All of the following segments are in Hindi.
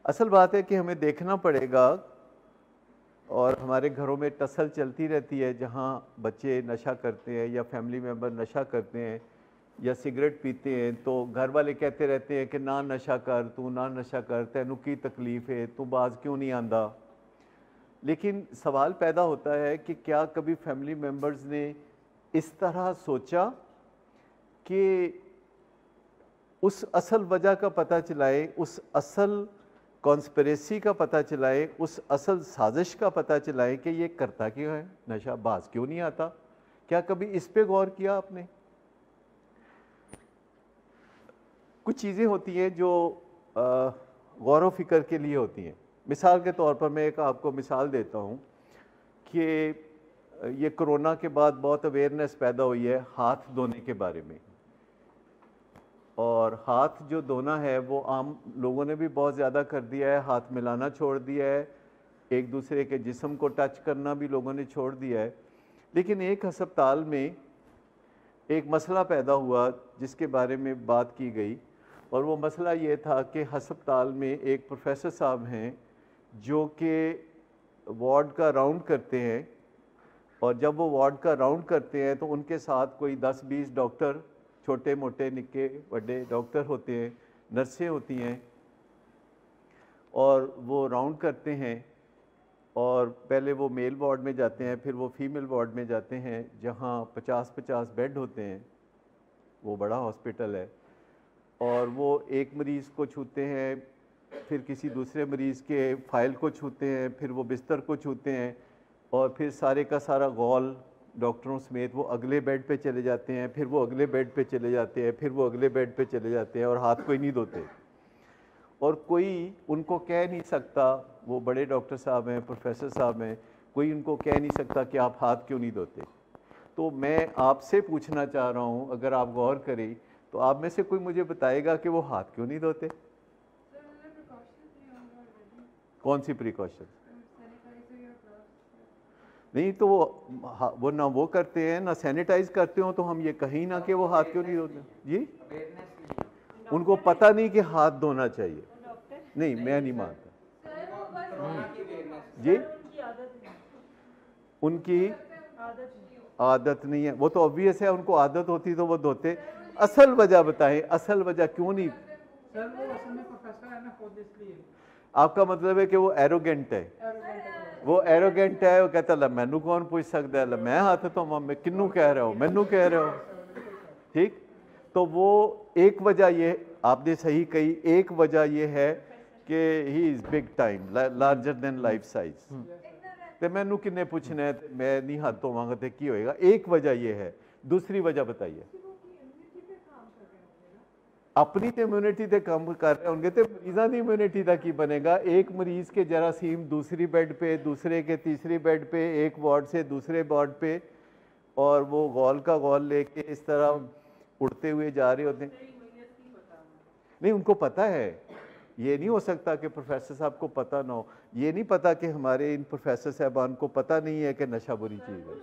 असल बात है कि हमें देखना पड़ेगा, और हमारे घरों में टसल चलती रहती है जहाँ बच्चे नशा करते हैं या फैमिली मेम्बर नशा करते हैं या सिगरेट पीते हैं, तो घर वाले कहते रहते हैं कि ना नशा कर, तू ना नशा कर, तैनू की तकलीफ है, तू बाज क्यों नहीं आंदा। लेकिन सवाल पैदा होता है कि क्या कभी फैमिली मेम्बर्स ने इस तरह सोचा कि उस असल वजह का पता चलाए, उस असल कॉन्स्पिरेसी का पता चलाए, उस असल साजिश का पता चलाए कि ये करता क्यों है, नशा बाज क्यों नहीं आता। क्या कभी इस पे गौर किया आपने? कुछ चीज़ें होती हैं जो गौर व फिक्र के लिए होती हैं। मिसाल के तौर पर मैं एक आपको मिसाल देता हूँ कि ये कोरोना के बाद बहुत अवेयरनेस पैदा हुई है हाथ धोने के बारे में, और हाथ जो धोना है वो आम लोगों ने भी बहुत ज़्यादा कर दिया है, हाथ मिलाना छोड़ दिया है, एक दूसरे के जिस्म को टच करना भी लोगों ने छोड़ दिया है। लेकिन एक अस्पताल में एक मसला पैदा हुआ जिसके बारे में बात की गई, और वो मसला ये था कि अस्पताल में एक प्रोफेसर साहब हैं जो कि वार्ड का राउंड करते हैं, और जब वो वार्ड का राउंड करते हैं तो उनके साथ कोई 10-20 डॉक्टर, छोटे मोटे निक्के बड़े डॉक्टर होते हैं, नर्सें होती हैं, और वो राउंड करते हैं। और पहले वो मेल वार्ड में जाते हैं, फिर वो फीमेल वार्ड में जाते हैं जहाँ 50-50 बेड होते हैं, वो बड़ा हॉस्पिटल है, और वो एक मरीज़ को छूते हैं, फिर किसी दूसरे मरीज़ के फाइल को छूते हैं, फिर वो बिस्तर को छूते हैं, और फिर सारे का सारा गौल डॉक्टरों समेत वो अगले बेड पे चले जाते हैं, फिर वो अगले बेड पे चले जाते हैं, फिर वो अगले बेड पे चले जाते हैं, और हाथ कोई नहीं धोते। और कोई उनको कह नहीं सकता, वो बड़े डॉक्टर साहब हैं, प्रोफेसर साहब हैं, कोई उनको कह नहीं सकता कि आप हाथ क्यों नहीं धोते। तो मैं आपसे पूछना चाह रहा हूँ, अगर आप गौर करें तो आप में से कोई मुझे बताएगा कि वो हाथ क्यों नहीं धोते? कौन सी प्रिकॉशन? नहीं तो वो ना वो करते हैं ना सैनिटाइज करते हो, तो हम ये कहीं ना कि वो हाथ क्यों नहीं धोते जी? उनको पता नहीं कि हाथ धोना चाहिए। नहीं, मैं नहीं मानता जी, उनकी आदत नहीं है, वो तो ऑब्वियस है, उनको आदत होती तो वो धोते। असल वजह बताएं, असल वजह क्यों नहीं? सर वो असल में प्रोफेसर है ना, खुद इसलिए। आपका मतलब है कि वो एरोगेंट है? वो एरोगेंट है, वो कहता है मैनू कौन पूछ सकता है, मैं हाथ तो मैं किन्नू कह रहा हूँ, मैनू कह रहे हो। ठीक, तो वो एक वजह ये आपने सही कही, एक वजह ये है कि he is big time, larger than life size, तो मैनू किन्ने पूछना है, मैं नहीं हाथ धोवांगा तो की होएगा। एक वजह ये है। दूसरी वजह बताइए। अपनी तो इम्यूनिटी ते काम कर रहे होंगे तो मरीज़ों की इम्यूनिटी का की बनेगा? एक मरीज़ के जरासीम दूसरी बेड पे, दूसरे के तीसरी बेड पे, एक वार्ड से दूसरे वार्ड पे, और वो गौल का गौल लेके इस तरह उड़ते हुए जा रहे होते हैं। नहीं, उनको पता है। ये नहीं हो सकता कि प्रोफेसर साहब को पता ना हो। ये नहीं पता कि हमारे इन प्रोफेसर साहबान को पता नहीं है कि नशा बुरी चीज़ है।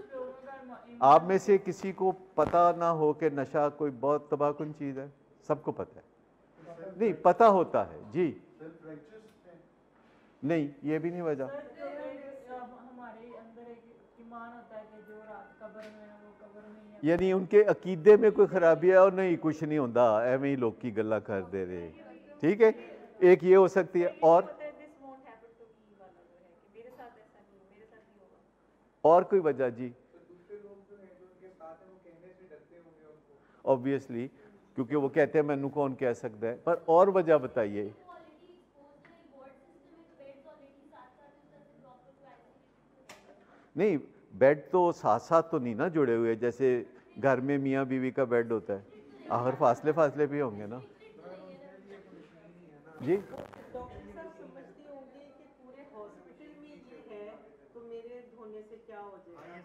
आप में से किसी को पता ना हो कि नशा कोई बहुत तबाहकुन चीज़ है? सबको पता है। नहीं, पता होता है जी। नहीं, ये भी नहीं वजह। यानी उनके अकीदे में कोई खराबी है, और नहीं कुछ नहीं होता, एवं ही लोग की गल्ला कर दे रहे। ठीक है, एक ये हो सकती है। और कोई वजह जी? ऑब्वियसली, क्योंकि वो कहते हैं मैनू कौन कह सकता है। पर और वजह बताइए। नहीं, बेड तो साथ साथ तो नहीं ना जुड़े हुए, जैसे घर में मियाँ बीवी का बेड होता है, आखिर फासले फासले भी होंगे ना जी।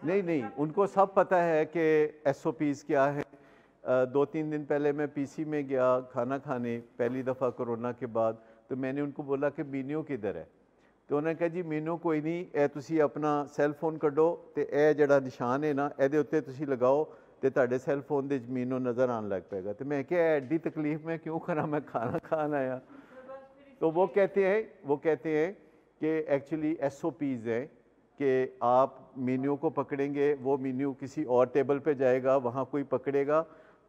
नहीं नहीं, उनको सब पता है कि SOPs क्या है। 2-3 दिन पहले मैं PC में गया खाना खाने, पहली दफ़ा कोरोना के बाद, तो मैंने उनको बोला कि मीनू किधर है, तो उन्होंने कहा जी मीनू कोई नहीं, ए तुसी अपना सैल फोन कड्डो तो यह जड़ा निशान है ना, ये उत्ते तुसी लगाओ तो तुहाडे सैल फोन दे मीनू नज़र आन लग पेगा। तो मैं क्या एड्डी तकलीफ मैं क्यों करा, मैं खाना खान आया। तो वो कहते हैं कि एक्चुअली SOPs हैं कि आप मेन्यू को पकड़ेंगे, वो मेन्यू किसी और टेबल पे जाएगा, वहाँ कोई पकड़ेगा।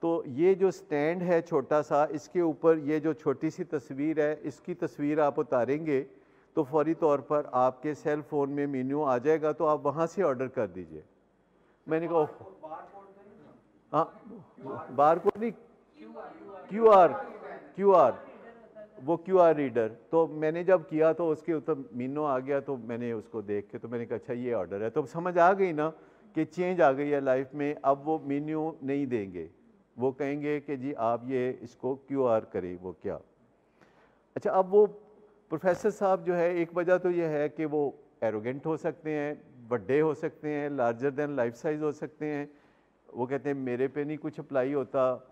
तो ये जो स्टैंड है छोटा सा, इसके ऊपर ये जो छोटी सी तस्वीर है, इसकी तस्वीर आप उतारेंगे तो फौरी तौर पर आपके सेल फ़ोन में मेन्यू आ जाएगा, तो आप वहाँ से ऑर्डर कर दीजिए। मैंने कहा हाँ, बार कोड नहीं, QR, वो QR रीडर। तो मैंने जब किया तो उसके ऊपर मेन्यू आ गया, तो मैंने उसको देख के तो मैंने कहा अच्छा ये ऑर्डर है। तो समझ आ गई ना कि चेंज आ गई है लाइफ में। अब वो मेन्यू नहीं देंगे, वो कहेंगे कि जी आप ये इसको QR करें, वो क्या। अच्छा, अब वो प्रोफेसर साहब जो है, एक वजह तो ये है कि वो एरोगेंट हो सकते हैं, बड़े हो सकते हैं, लार्जर देन लाइफ साइज हो सकते हैं। वो कहते हैं मेरे पे नहीं कुछ अप्लाई होता,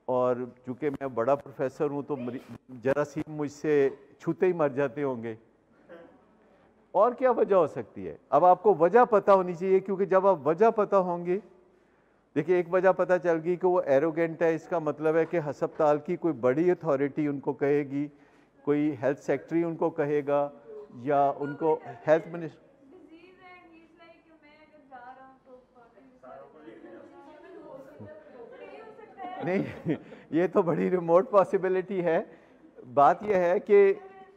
और चूँकि मैं बड़ा प्रोफेसर हूँ तो जरासीम मुझसे छूते ही मर जाते होंगे। और क्या वजह हो सकती है? अब आपको वजह पता होनी चाहिए, क्योंकि जब आप वजह पता होंगी, देखिए एक वजह पता चल गई कि वो एरोगेंट है, इसका मतलब है कि अस्पताल की कोई बड़ी अथॉरिटी उनको कहेगी, कोई हेल्थ सेक्रेटरी उनको कहेगा, या उनको हेल्थ मिनिस्टर। नहीं, ये तो बड़ी रिमोट पॉसिबिलिटी है। बात यह है कि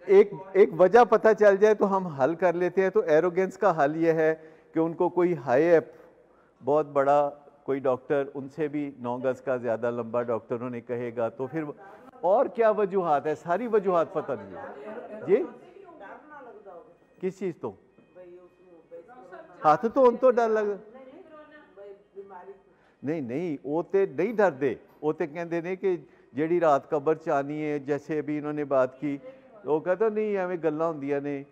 एक वजह पता चल जाए तो हम हल कर लेते हैं। तो एरोगेंस का हल ये है कि उनको कोई हाई एप, बहुत बड़ा कोई डॉक्टर, उनसे भी 9 गज का ज़्यादा लंबा डॉक्टर उन्हें कहेगा, तो फिर और क्या वजूहात है, सारी वजूहात पता नहीं है जी। किस चीज़ तो हाथ तो उन तो डर लग नहीं, वो तो नहीं डरते, वो तो कहते ने कि जेड़ी रात कबर च आनी है, जैसे अभी इन्होंने बात की, वो कहता नहीं एवं गल्लां होंदियां ने।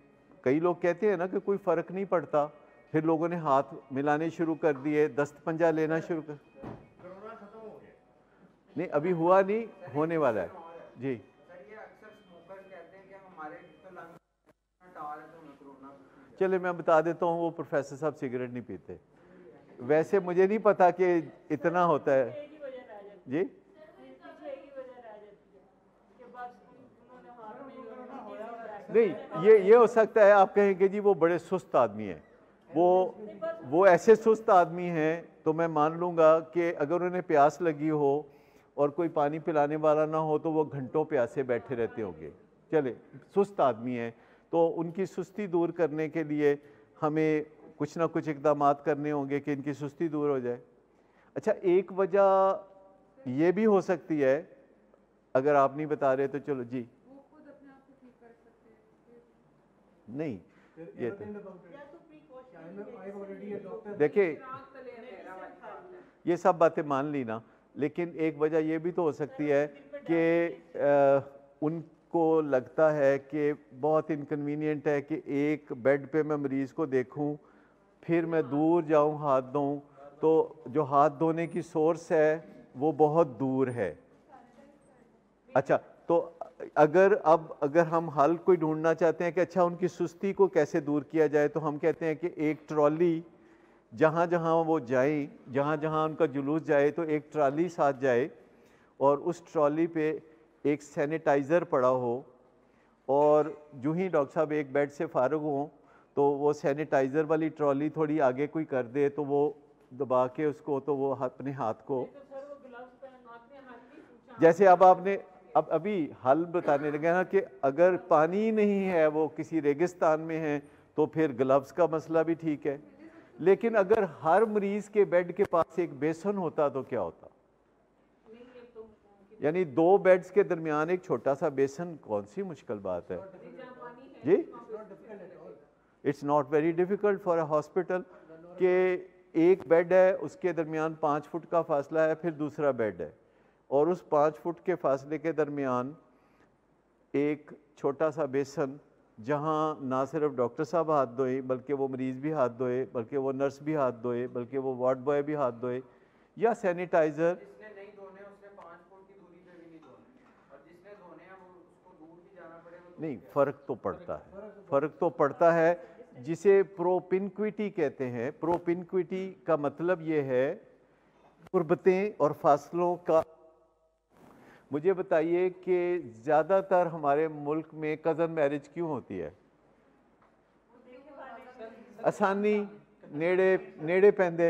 कई लोग कहते हैं ना कि कोई फ़र्क नहीं पड़ता, फिर लोगों ने हाथ मिलाने शुरू कर दिए, दस्त पंजा लेना शुरू कर। नहीं, अभी हुआ नहीं, होने वाला है जी। चले मैं बता देता हूँ, वो प्रोफेसर साहब सिगरेट नहीं पीते। वैसे मुझे नहीं पता कि इतना होता है जी। नहीं, ये हो सकता है आप कहेंगे जी वो बड़े सुस्त आदमी हैं, वो ऐसे सुस्त आदमी हैं, तो मैं मान लूँगा कि अगर उन्हें प्यास लगी हो और कोई पानी पिलाने वाला ना हो तो वो घंटों प्यासे बैठे रहते होंगे। चले, सुस्त आदमी हैं, तो उनकी सुस्ती दूर करने के लिए हमें कुछ ना कुछ इकदाम करने होंगे कि इनकी सुस्ती दूर हो जाए। अच्छा, एक वजह ये भी हो सकती है, अगर आप नहीं बता रहे तो चलो जी। वो खुद अपने आप को ठीक कर सकते हैं। नहीं, ये तो देखिए, ये सब बातें मान ली ना, लेकिन एक वजह ये भी तो हो सकती है कि उनको लगता है कि बहुत इनकन्वीनियंट है कि एक बेड पे मैं मरीज़ को देखूं, फिर मैं दूर जाऊं हाथ धोऊं, तो जो हाथ धोने की सोर्स है वो बहुत दूर है। अच्छा, तो अगर हम हल कोई ढूंढना चाहते हैं कि अच्छा उनकी सुस्ती को कैसे दूर किया जाए, तो हम कहते हैं कि एक ट्रॉली, जहाँ जहाँ वो जाएं, जहाँ जहाँ उनका जुलूस जाए, तो एक ट्रॉली साथ जाए, और उस ट्रॉली पे एक सैनिटाइज़र पड़ा हो, और जो ही डॉक्टर साहब एक बेड से फारग हों तो वो सैनिटाइज़र वाली ट्रॉली थोड़ी आगे कोई कर दे, तो वो दबा के उसको, तो वो अपने हाथ को, जैसे अब आपने अभी हल बताने लगे ना कि अगर पानी नहीं है, वो किसी रेगिस्तान में है, तो फिर ग्लव्स का मसला भी ठीक है। लेकिन अगर हर मरीज के बेड के पास एक बेसन होता तो क्या होता? यानी 2 बेड्स के दरमियान एक छोटा सा बेसन, कौन सी मुश्किल बात है जी। It's not very difficult for a hospital कि एक बेड है, उसके दरमियान 5 फुट का फासला है, फिर दूसरा बेड है, और उस 5 फुट के फासले के दरमियान एक छोटा सा बेसन, जहाँ ना सिर्फ डॉक्टर साहब हाथ धोए, बल्कि वो मरीज़ भी हाथ धोए, बल्कि वो नर्स भी हाथ धोए, बल्कि वो वार्ड बॉय भी हाथ धोए, या सैनिटाइज़र। नहीं, फ़र्क तो पड़ता है, फ़र्क तो पड़ता है, जिसे प्रोपिनक्विटी कहते हैं। प्रोपिनक्विटी का मतलब ये है कुर्बतें और फासलों का। मुझे बताइए कि ज़्यादातर हमारे मुल्क में कज़न मैरिज क्यों होती है? आसानी, नेड़े नेड़े पैंदे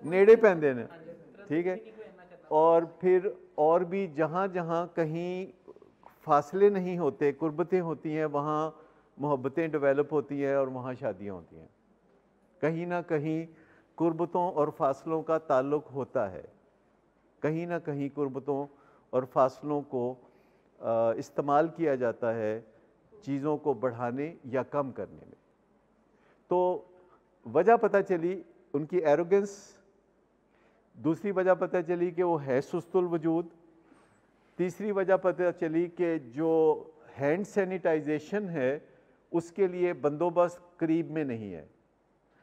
नेड़े पैंदे ने, ठीक है। और फिर और भी जहाँ जहाँ कहीं फासले नहीं होते, कुर्बतें होती हैं, वहाँ मोहब्बतें डेवलप होती हैं और वहाँ शादियाँ होती हैं। कहीं ना कहीं कुर्बतों और फासलों का ताल्लुक होता है, कहीं ना कहीं कुर्बतों और फासलों को इस्तेमाल किया जाता है चीज़ों को बढ़ाने या कम करने में। तो वजह पता चली उनकी एरोगेंस, दूसरी वजह पता चली कि वो है सुस्तुल वजूद, तीसरी वजह पता चली कि जो हैंड सैनिटाइजेशन है उसके लिए बंदोबस्त करीब में नहीं है।